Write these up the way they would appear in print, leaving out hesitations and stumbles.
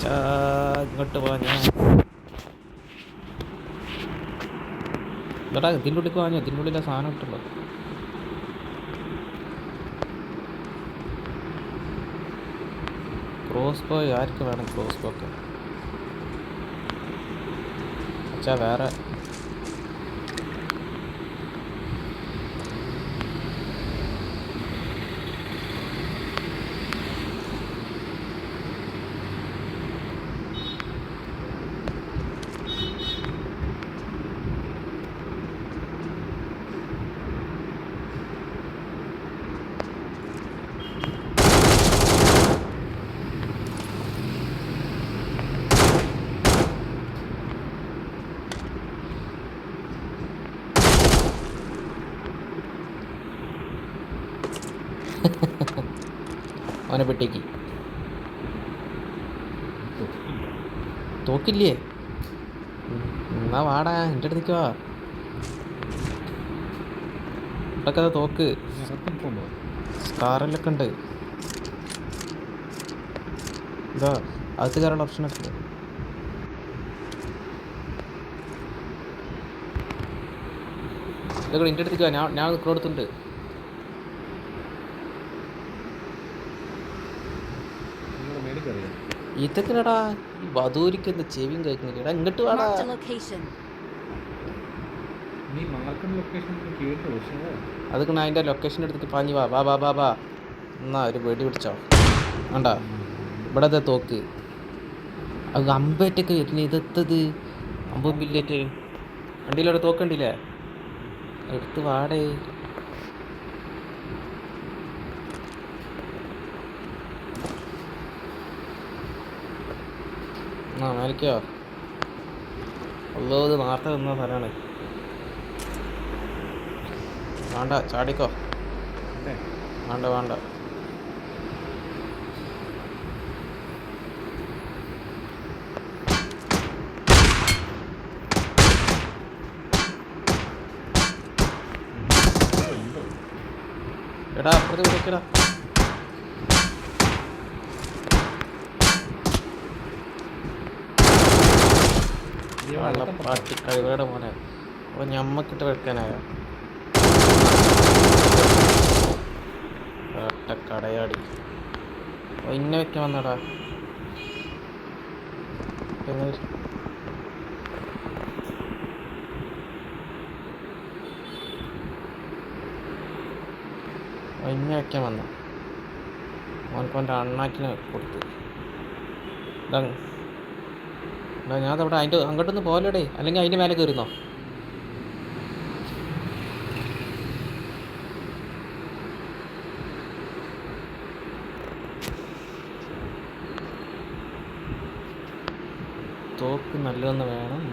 ഇങ്ങോട്ട് പോഞ്ഞ ചേട്ടാ ഇതിൻ്റെ ഉള്ളിൽ പോഞ്ഞ ഇതിൻ്റെ ഉള്ളിലെ സാധനം ഇട്ടുള്ളൂ. ക്രോസ് ബോ ആർക്ക് വേണം? ക്രോസ് ബോ ഒക്കെ അച്ഛാ വേറെ അവനെ പെട്ടേക്ക് തോക്കില്ലേ? എന്നാ വാടാ എൻ്റെ അടുത്തേക്ക് വാ. ഇവിടൊക്കെ തോക്ക് സ്കാറിലൊക്കെ ഉണ്ട്. ഇതാ അകത്ത് കയറാനുള്ള ഓപ്ഷനൊക്കെ ഉണ്ട്. ഇതൊക്കെ എൻ്റെ അടുത്തേക്ക് വാ. ഞാൻ നിൽക്കുന്നിടത്തുണ്ട്. ഇതൊക്കെടാ ഈ വധൂരിക്ക് എന്താ ചെവിയും കേൾക്കുന്നില്ലടാ. ഇങ്ങോട്ട് വാടാ. അതൊക്കെ അതിൻ്റെ ലൊക്കേഷൻ എടുത്തിട്ട് പാഞ്ഞു വാ വാ വാ വാ വാ. എന്നാ ഒരു വെടി പിടിച്ചോ. വേണ്ട ഇവിടെ തോക്ക് അത് അമ്പേറ്റൊക്കെ വരുന്നത്. ഇതെത്തത് അമ്പും ബില്ലേറ്റ് വണ്ടിയിലൊരു തോക്ക് ഉണ്ടില്ലേ? എടുത്ത് വാടേ. ആ മേലിക്കോ. ഉള്ളത് നേരത്തെ നിന്ന സ്ഥലമാണ്. വേണ്ട ചാടിക്കോ. വേണ്ട വേണ്ട എടാ അപ്പുറത്ത് വിളിക്കടാ. വെള്ളപ്പാട്ടി കഴിവയുടെ മോനെ. അപ്പോൾ ഞമ്മക്കിട്ട് വെക്കാനായോ? ഒറ്റ കടയാടി ഇന്നെ വെക്കാൻ വന്നടാ. ഇന്നെ വെക്കാൻ വന്ന മോനക്കൊൻ്റെ അണ്ണാക്കിന് കൊടുത്ത്. ഞാൻ അവിടെ അതിൻ്റെ അങ്ങോട്ടൊന്ന് പോകലടേ, അല്ലെങ്കിൽ അതിൻ്റെ മേലെ കയറുന്നോ? തോക്ക് നല്ലതൊന്ന് വേണം.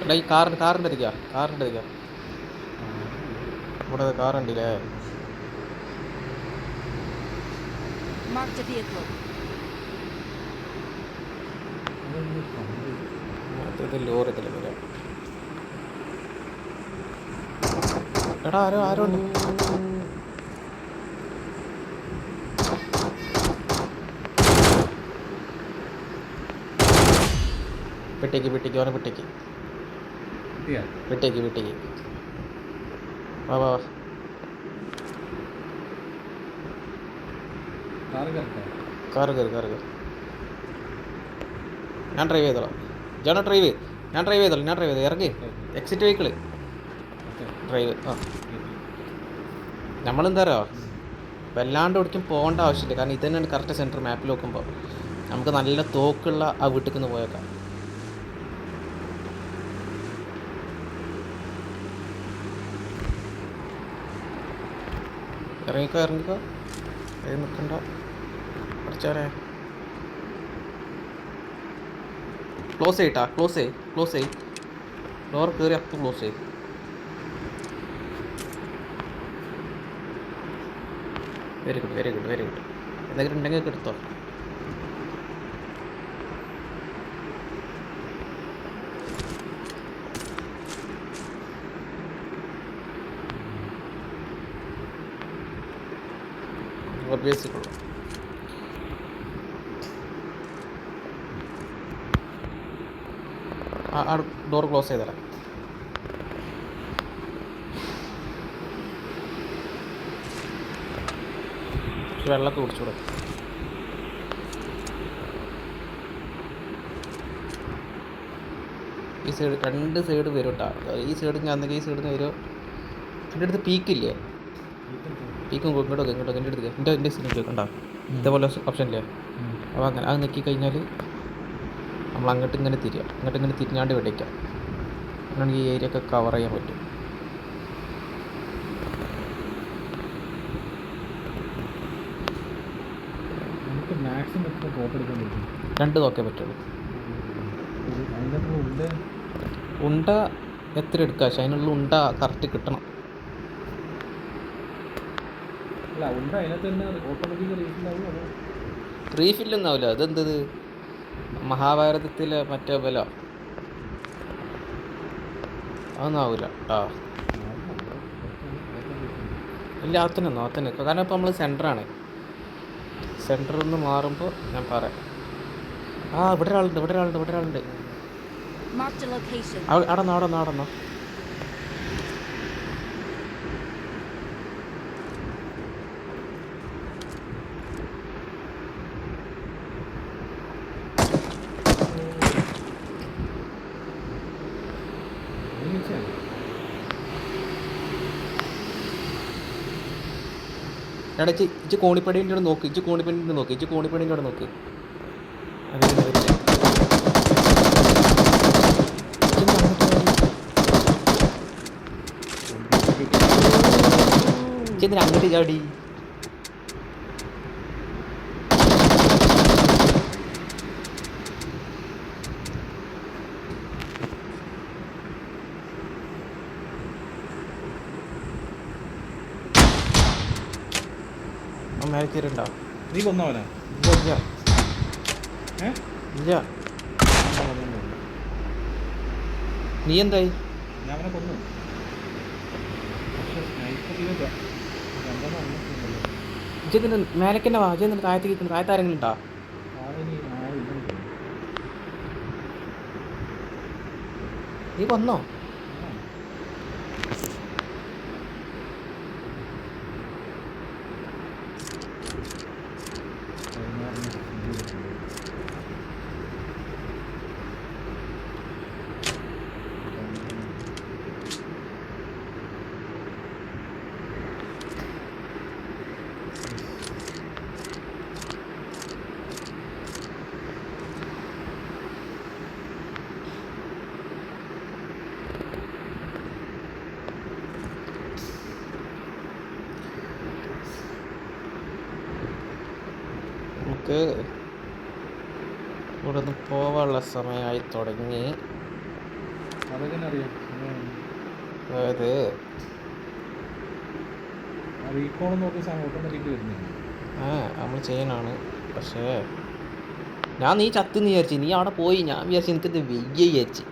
എടാ ഈ കാറിൻ്റെ അധികം ഇവിടെ കാറുണ്ടല്ലേ? ലോറി തല വരാം. എടാ ആരോ ഉണ്ട്. പെട്ടേക്ക് അവനെ പെട്ടേക്ക് വാ വാ. കാറ് കയറി. ഞാൻ ഡ്രൈവ് ചെയ്തോളാം. ഞാൻ ഡ്രൈവ് ചെയ്തോളാം. ഇറങ്ങി എക്സിറ്റ് വെഹിക്കിള് ഡ്രൈവ്. ആ നമ്മളെന്താ പറയുക, വല്ലാണ്ട് ഒടിക്കും പോകേണ്ട ആവശ്യമില്ല. കാരണം ഇത് തന്നെയാണ് കറക്റ്റ് സെൻറ്റർ മാപ്പിൽ നോക്കുമ്പോൾ. നമുക്ക് നല്ല തോക്കുള്ള ആ വീട്ടിൽ നിന്ന് പോയേക്കാം. ഇറങ്ങിക്കോ നിൽക്കണ്ട പഠിച്ചാലേ. ക്ലോസ് ചെയ്യ്. ഡോർ കയറി അപ്പം ക്ലോസ് ചെയ്യും. Very good very good very good. എന്തെങ്കിലും ഉണ്ടെങ്കിൽ എടുത്തോ. ബേസിക് ഉള്ളു. ആ ഡോർ ക്ലോസ് ചെയ്തരാം. വെള്ളമൊക്കെ കുടിച്ചൂടെ? ഈ സൈഡ് 2 സൈഡ് വരും കേട്ടോ. ഈ സൈഡിൽ ഞാൻ ഈ സൈഡിൽ നിന്ന് വരും. എൻ്റെ അടുത്ത് പീക്കില്ലേ? പീക്കും ഇങ്ങോട്ടൊക്കെ എൻ്റെ അടുത്ത് എൻ്റെ സിനിമ കണ്ടോ ഇതേപോലെ ഓപ്ഷൻ ഇല്ലേ? അപ്പോൾ അങ്ങനെ അത് നെക്കി കഴിഞ്ഞാൽ നമ്മൾ അങ്ങോട്ട് ഇങ്ങനെ തിരിഞ്ഞാണ്ട് വെടിക്കാം. അങ്ങനെയാണെങ്കിൽ ഈ ഏരിയ ഒക്കെ കവർ ചെയ്യാൻ പറ്റും. രണ്ട് നോക്കേ പറ്റുള്ളൂ. ഉണ്ട എത്ര എടുക്കുക? പക്ഷെ അതിനുള്ള ഉണ്ട കറക്റ്റ് കിട്ടണം. റീഫില്ലൊന്നും ആവില്ല. അതെന്തത് മഹാഭാരതത്തിലെ മറ്റേ ബല അതൊന്നും ആവില്ല കേട്ടോ. ഇല്ല അത്തന്നെ കാരണം ഇപ്പോൾ നമ്മൾ സെൻറ്ററാണ്. സെൻറ്ററിൽ നിന്ന് മാറുമ്പോൾ ഞാൻ പറയാം. ഇവിടെ ഒരാളുണ്ട്. അവിടെ നോ. എടാ ഇച്ച് കോണിപ്പടീൻ്റെ അവിടെ നോക്ക്. ഇച്ച് കോണിപ്പടീൻ്റെ അവിടെ നോക്ക്. ഇച്ചെന്തിനാ അങ്ങോട്ട് ചാടി? മേലക്കീരുണ്ടോ? നീ കൊന്നവനാ? ഇല്ല. നീ എന്തായി? ഞാൻ അവനെ കൊന്നു. ഇജെന്തിന് മേലക്കന്നെ വാ. ഇജെന്തിന് താഴത്തേക്ക് നിൽക്കുന്നത്? താഴത്ത് ആരെങ്കിലും ഉണ്ടോ? നീ കൊന്നോ? നമുക്ക് ഇവിടെ നിന്ന് പോവാനുള്ള സമയമായി തുടങ്ങി. അതായത് നമ്മൾ ചെയ്യാനാണ്. പക്ഷേ ഞാൻ നീ ചത്തെന്ന് വിചാരിച്ചു. നീ അവിടെ പോയി. ഞാൻ വിചാരിച്ചു എനിക്കത് വെയ്യ വിചാരിച്ച്.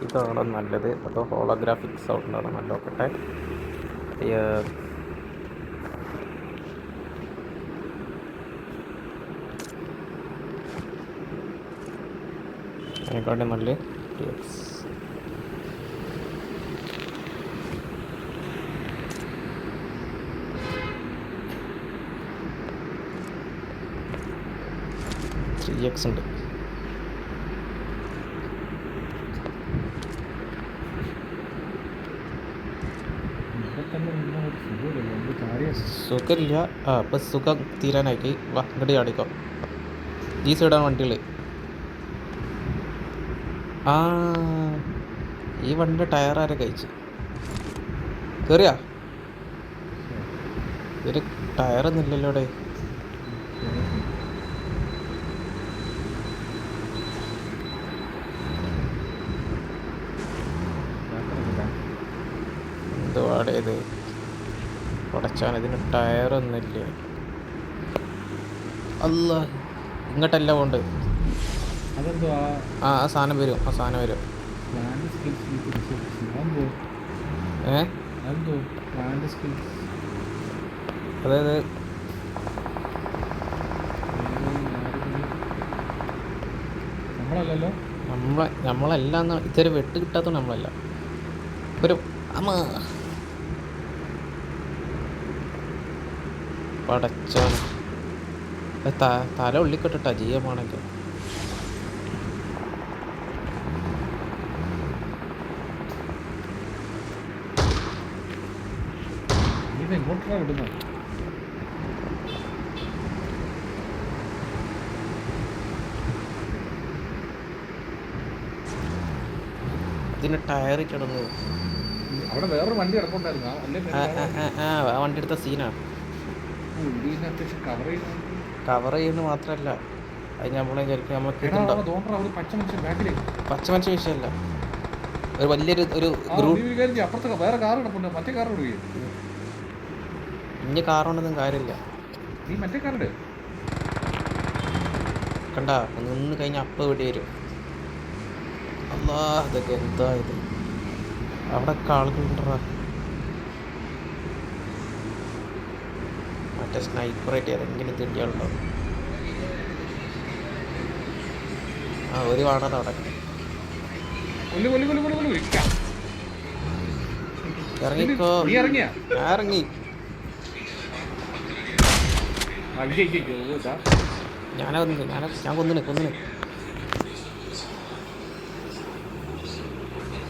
ഇതാണ് നല്ലത്. അതോ ഹോളോഗ്രാഫിക് സൗണ്ടാണ് നല്ല. നോക്കട്ടെ. അതിനെക്കാട്ടും നല്ല TX ഉണ്ട്. സുഖമില്ലല്ലോ, എന്ത് കാര്യം? സുഖമില്ല. ആ ഇപ്പം സുഖം തീരാനായിട്ട് വാ ഇങ്ങോട്ട് ചാടിക്കോ. ഈ സൈഡാണ് വണ്ടികൾ. ആ ഈ വണ്ടിൻ്റെ ടയറാരെ കഴിച്ച് കയറിയാ ഒരു ടയറൊന്നും ഇല്ലല്ലോ ഇവിടെ. എന്തുവാടെ ഇത് ഉടച്ചാണ്, ഇതിന് ടയറൊന്നുമില്ല. അല്ല ഇങ്ങോട്ടല്ല പോണ്ട്. അതെന്തോ ആ ആ സാധനം വരും, ആ സാധനം വരും. പ്ലാന്റ് സ്കിൽസ് അതെന്തോ ഏ അതെന്തോ പ്ലാന്റ് സ്കിൽസ് അതായത് നമ്മളല്ലല്ലോ. നമ്മളെല്ലാം ഇതൊരു വെട്ട് കിട്ടാത്തത് നമ്മളല്ല. ഒരു അമ്മ പടച്ചാണ് തല ഉള്ളിക്കെട്ടിട്ടാ ജീവമാണെങ്കിൽ. ഇത് എങ്ങോട്ടാണ് വിടുന്നത്? ഇതിന് ടയർ കിടന്നു. അവിടെ വേറൊരു വണ്ടി കിടപ്പുണ്ടായിരുന്നു. അല്ലേ ആ വണ്ടി എടുത്ത സീനാണ്. ഇതിന് അത്യാവശ്യം കവർ ചെയ്യുന്നത്. കവർ ചെയ്യുന്നത് മാത്രമല്ല, അത് നമ്മളെ ശരിക്കും നമുക്ക് ഇതുണ്ടോ പച്ച മനുഷ്യൻ ബാക്കിലേക്ക്. പച്ച മനുഷ്യ വിഷയമല്ല, ഒരു വലിയൊരു ഒരു അപ്പുറത്തെ വേറെ കാർ കിടപ്പുണ്ട്. മറ്റേ കാർ വിടുകയും ഇനി കാറുകൊണ്ടൊന്നും കാര്യമില്ല. നീ മറ്റേ കാറുണ്ട് കണ്ടാ നിന്ന് കഴിഞ്ഞാൽ അപ്പം ഇവിടെ വരും. അല്ലാ ഇതൊക്കെ എന്താ ഇത്, അവിടെ ആളുകളുണ്ടാ. മറ്റേ സ്നൈപ്പറായിട്ട് ഏതെങ്കിലും തിണ്ടിയാളുണ്ടോ? ആ ഒരു കാണാതെ അവിടെ ഇറങ്ങിക്കോ. ഞാൻ ഇറങ്ങി. ഞാൻ കൊന്നിന്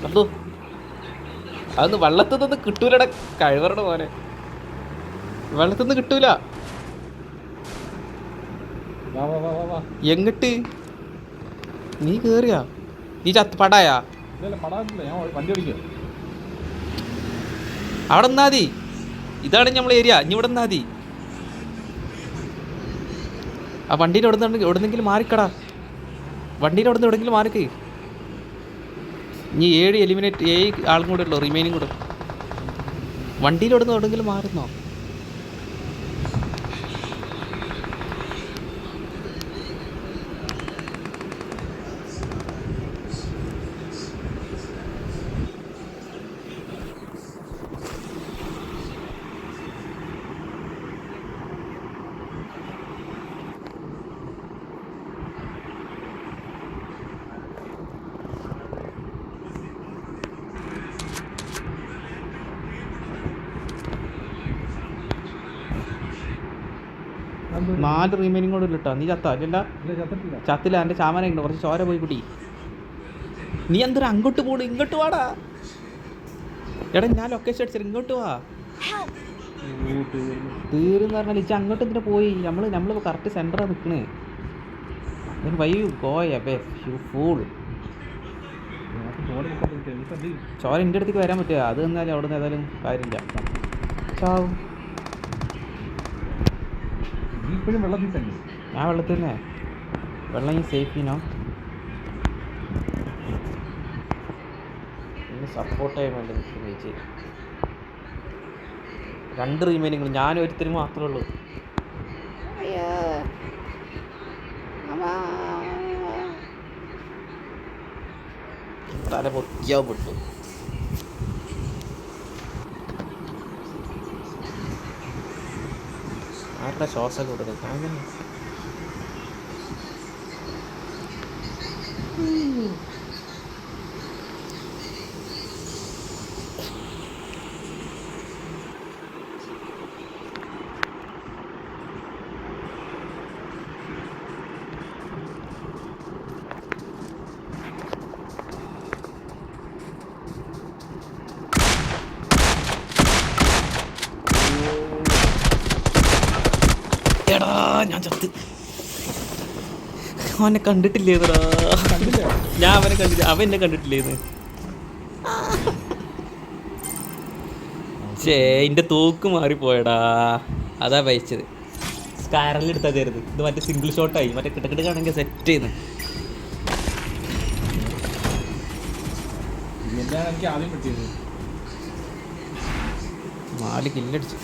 അതു അതൊന്ന് വെള്ളത്തിൽ നിന്ന് കിട്ടൂലട കഴിവറട പോലെ. വെള്ളത്തിൽ നിന്ന് കിട്ടൂല. എങ്ങിട്ട് നീ കേറിയാ? നീ പടായാ? അവിടെ നിന്നാ മതി. ഇതാണ് നമ്മളെ ഏരിയ. ഇനി ഇവിടെ നിന്നാ മതി. ആ വണ്ടീൻ്റെ എവിടെന്നെങ്കിലും മാറിക്കടാ. വണ്ടീൻ്റെ അവിടെ നിന്ന് എവിടെയെങ്കിലും മാറിക്ക്. ഇനി 7 ആളും കൂടെ ഉള്ളു, റിമൈനിങ് കൂടെ. വണ്ടിയിൽ എവിടെ നിന്ന് എവിടെയെങ്കിലും മാറുന്നോ? നാല് റിമൈനിങ് കൂടെ ഇല്ലട്ടോ. നീ ചത്താ? അല്ല ചത്തില്ല. എൻ്റെ ചാമനുണ്ട്, കുറച്ച് ചോര പോയി കുട്ടി. നീ എന്തൊരു അങ്ങോട്ട് പോണു? ഇങ്ങോട്ട് വാടാ. എടാ ഞാൻ ലൊക്കേഷൻ അടിച്ചത്, ഇങ്ങോട്ട് വാ. തീർന്ന് പറഞ്ഞാൽ ഇച്ച അങ്ങോട്ട് എന്തിനാ പോയി? നമ്മളിപ്പോൾ കറക്റ്റ് സെൻറ്ററാണ് നിൽക്കണേ. Why you go away you fool. ചോര എൻ്റെ അടുത്തേക്ക് വരാൻ പറ്റുക? അത് തന്നാലും അവിടെ നിന്ന് ഏതായാലും കാര്യമില്ല. ചാവും. ഞാൻ വെള്ളത്തിൽ തന്നെ. വെള്ളം ഈ സേഫിനോ ഇന്ന് സപ്പോർട്ട് ചെയ്യാൻ വേണ്ടി നിൽക്കും ചേച്ചി. 2 റിമൈനിങ്, ഞാൻ ഒരുത്തരും മാത്രമേ ഉള്ളൂ. തല പൊക്കിയാ പൊട്ടു. ആരുടെ ശ്വാസമൊക്കെ കൊടുക്കും. അങ്ങനെ എടാ ഞാൻ ചത്ത്. അവനെ കണ്ടിട്ടില്ലേന്നടാ. കണ്ടില്ല. ഞാൻ അവനെ കണ്ടില്ല, അവൻ എന്നെ കണ്ടിട്ടില്ലേന്ന്. ചേ എൻ്റെ തോക്ക് മാറിപ്പോയടാ, അതാ വഹിച്ചത്. സ്കാരലെടുത്താൽ തരുത്, ഇത് മറ്റേ സിംഗിൾ ഷോട്ടായി, മറ്റേ കിടക്കിടക്കാണെങ്കിൽ സെറ്റ് ചെയ്യുന്നു. ഇതെല്ലാം എനിക്ക് ആദ്യം പറ്റിയത്. 4 കില്ലടിച്ചു.